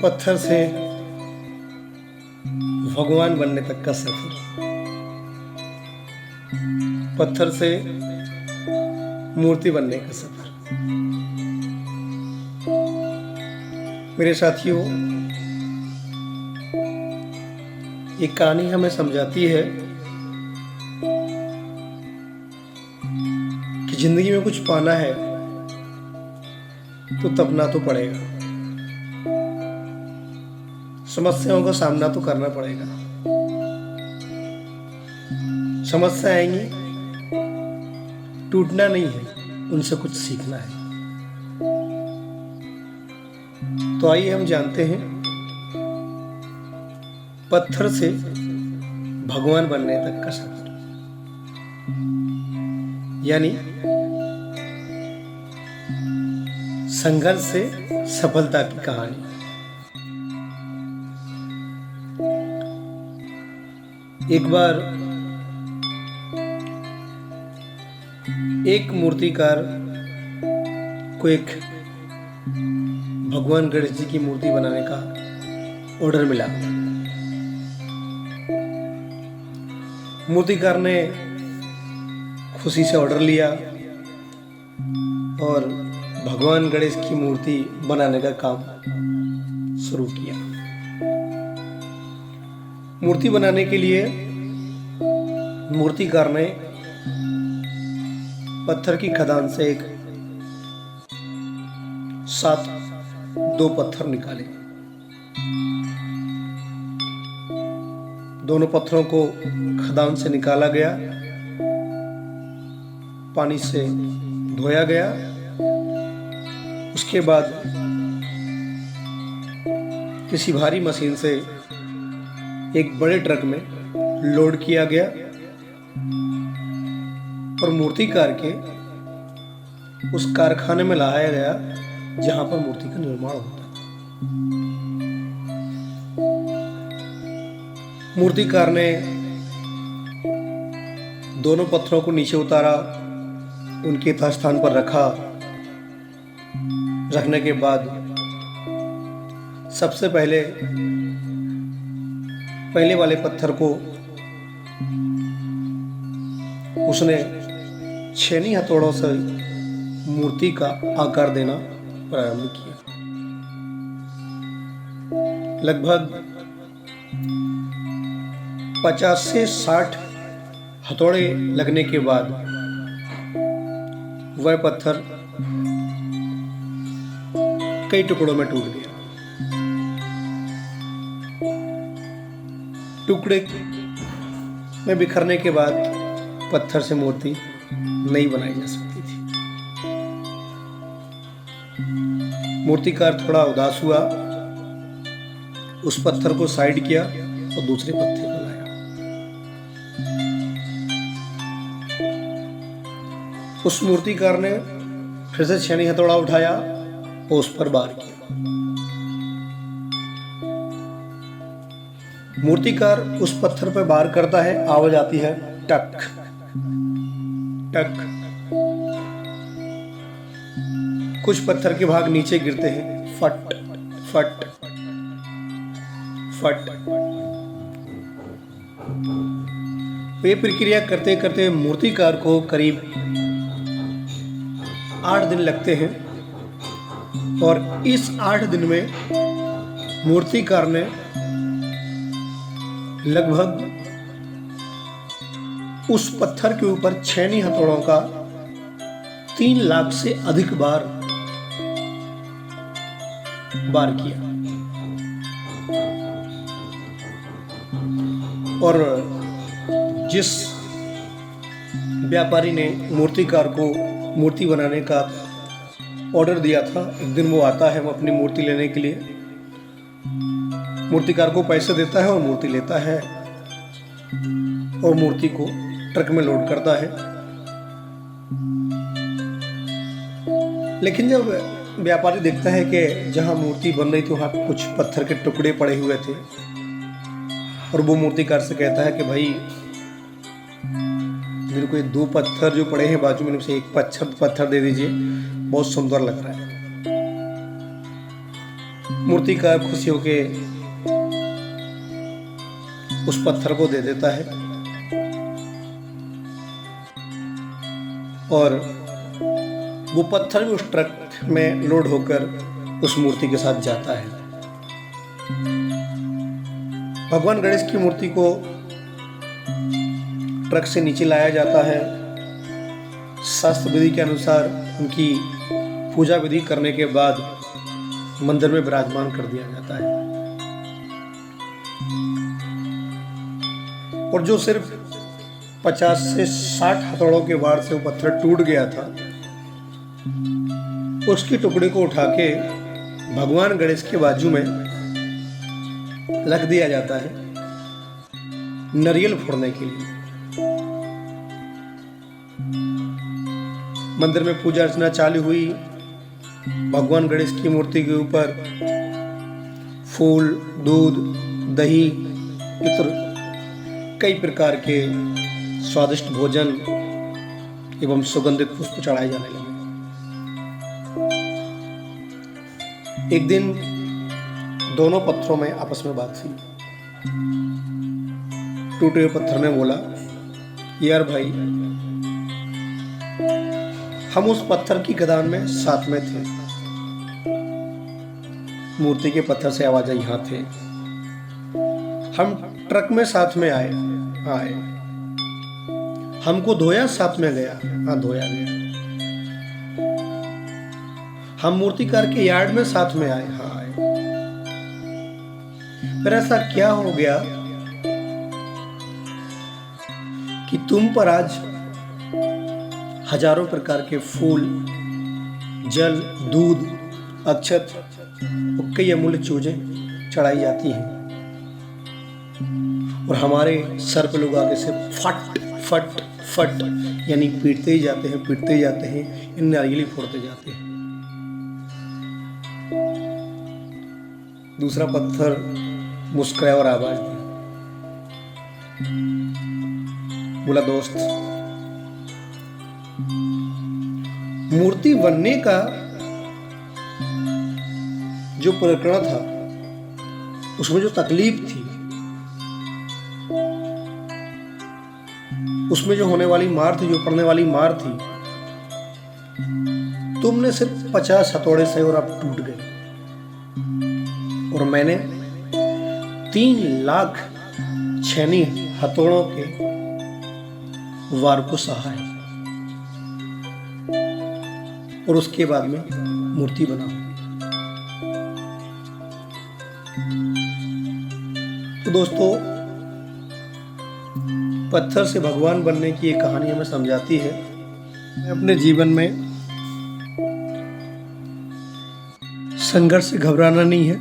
पत्थर से भगवान बनने तक का सफर, पत्थर से मूर्ति बनने का सफर। मेरे साथियों, ये कहानी हमें समझाती है कि जिंदगी में कुछ पाना है तो तपना तो पड़ेगा, समस्याओं का सामना तो करना पड़ेगा। समस्या आएंगी, टूटना नहीं है, उनसे कुछ सीखना है। तो आइए हम जानते हैं पत्थर से भगवान बनने तक का सफर, यानी संघर्ष से सफलता की कहानी। एक बार एक मूर्तिकार को एक भगवान गणेश जी की मूर्ति बनाने का ऑर्डर मिला। मूर्तिकार ने खुशी से ऑर्डर लिया और भगवान गणेश की मूर्ति बनाने का काम शुरू किया। मूर्ति बनाने के लिए मूर्तिकार ने पत्थर की खदान से एक 2 पत्थर निकाले। दोनों पत्थरों को खदान से निकाला गया, पानी से धोया गया। उसके बाद किसी भारी मशीन से एक बड़े ट्रक में लोड किया गया और मूर्तिकार के उस कारखाने में लाया गया जहां पर मूर्ति का निर्माण होता है। मूर्तिकार ने दोनों पत्थरों को नीचे उतारा, उनके यथास्थान पर रखा। रखने के बाद सबसे पहले वाले पत्थर को उसने छेनी हथौड़ों से मूर्ति का आकार देना प्रारंभ किया। लगभग 50 से 60 हथौड़े लगने के बाद वह पत्थर कई टुकड़ों में टूट गया। टुकड़े में बिखरने के बाद पत्थर से मूर्ति नहीं बनाई जा सकती थी। मूर्तिकार थोड़ा उदास हुआ, उस पत्थर को साइड किया और दूसरे पत्थर को लाया। उस मूर्तिकार ने फिर से छेनी हथौड़ा उठाया और उस पर वार किया। मूर्तिकार उस पत्थर पर वार करता है, आवाज आती है टक टक। कुछ पत्थर के भाग नीचे गिरते हैं, फट फट फट। ये प्रक्रिया करते करते मूर्तिकार को करीब 8 दिन लगते हैं और इस 8 दिन में मूर्तिकार ने लगभग उस पत्थर के ऊपर छेनी हथौड़ों का 3 लाख से अधिक बार वार किया। और जिस व्यापारी ने मूर्तिकार को मूर्ति बनाने का ऑर्डर दिया था, एक दिन वो आता है, वो अपनी मूर्ति लेने के लिए मूर्तिकार को पैसे देता है और मूर्ति लेता है और मूर्ति को ट्रक में लोड करता है। लेकिन जब व्यापारी देखता है कि जहां मूर्ति बन रही थी वहां कुछ पत्थर के टुकड़े पड़े हुए थे और वो मूर्तिकार से कहता है कि भाई मेरे को ये 2 पत्थर जो पड़े हैं बाजू में, से एक पत्थर दे दीजिए, बहुत सुंदर लग रहा है। मूर्तिकार खुशी होके उस पत्थर को दे देता है और वो पत्थर भी उस ट्रक में लोड होकर उस मूर्ति के साथ जाता है। भगवान गणेश की मूर्ति को ट्रक से नीचे लाया जाता है। शास्त्र विधि के अनुसार उनकी पूजा विधि करने के बाद मंदिर में विराजमान कर दिया जाता है। और जो सिर्फ 50 से 60 हथौड़ों के वार से वो पत्थर टूट गया था, उसकी टुकड़ी को उठा के भगवान गणेश के बाजू में रख दिया जाता है नारियल फोड़ने के लिए। मंदिर में पूजा अर्चना चालू हुई। भगवान गणेश की मूर्ति के ऊपर फूल, दूध, दही, इत्र, कई प्रकार के स्वादिष्ट भोजन एवं सुगंधित पुष्प चढ़ाए जाने लगे। एक दिन दोनों पत्थरों में आपस में बात हुई। टूटे हुए पत्थर ने बोला, यार भाई, हम उस पत्थर की खदान में साथ में थे, मूर्ति के पत्थर से आवाज आई, यहाँ थे। हम ट्रक में साथ में आए, हमको धोया, साथ में गया, हाँ धोया गया। हम मूर्तिकार के यार्ड में साथ में आए, हाँ आए। फिर ऐसा क्या हो गया कि तुम पर आज हजारों प्रकार के फूल, जल, दूध, अक्षत और कई अमूल्य चीजें चढ़ाई जाती हैं और हमारे सर पे लोग आगे से फट फट फट यानी पीटते ही जाते हैं, इन नारियल फोड़ते जाते हैं। दूसरा पत्थर मुस्कुराया और आवाज दी, बोला, दोस्त, मूर्ति बनने का जो प्रकरण था उसमें जो तकलीफ थी, उसमें जो होने वाली मार थी, जो पड़ने वाली मार थी, तुमने सिर्फ 50 हथौड़े से और अब टूट गए और मैंने 3 लाख छेनी हथौड़ों के वार को सहा है और उसके बाद में मूर्ति बना। तो दोस्तों, पत्थर से भगवान बनने की ये कहानी हमें समझाती है अपने जीवन में संघर्ष से घबराना नहीं है,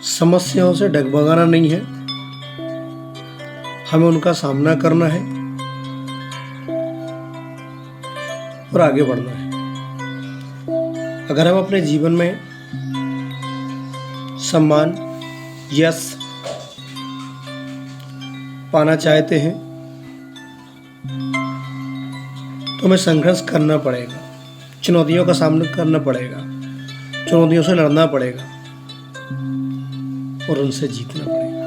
समस्याओं से डगमगाना नहीं है, हमें उनका सामना करना है और आगे बढ़ना है। अगर हम अपने जीवन में सम्मान, यश पाना चाहते हैं तो हमें संघर्ष करना पड़ेगा, चुनौतियों का सामना करना पड़ेगा, चुनौतियों से लड़ना पड़ेगा और उनसे जीतना पड़ेगा।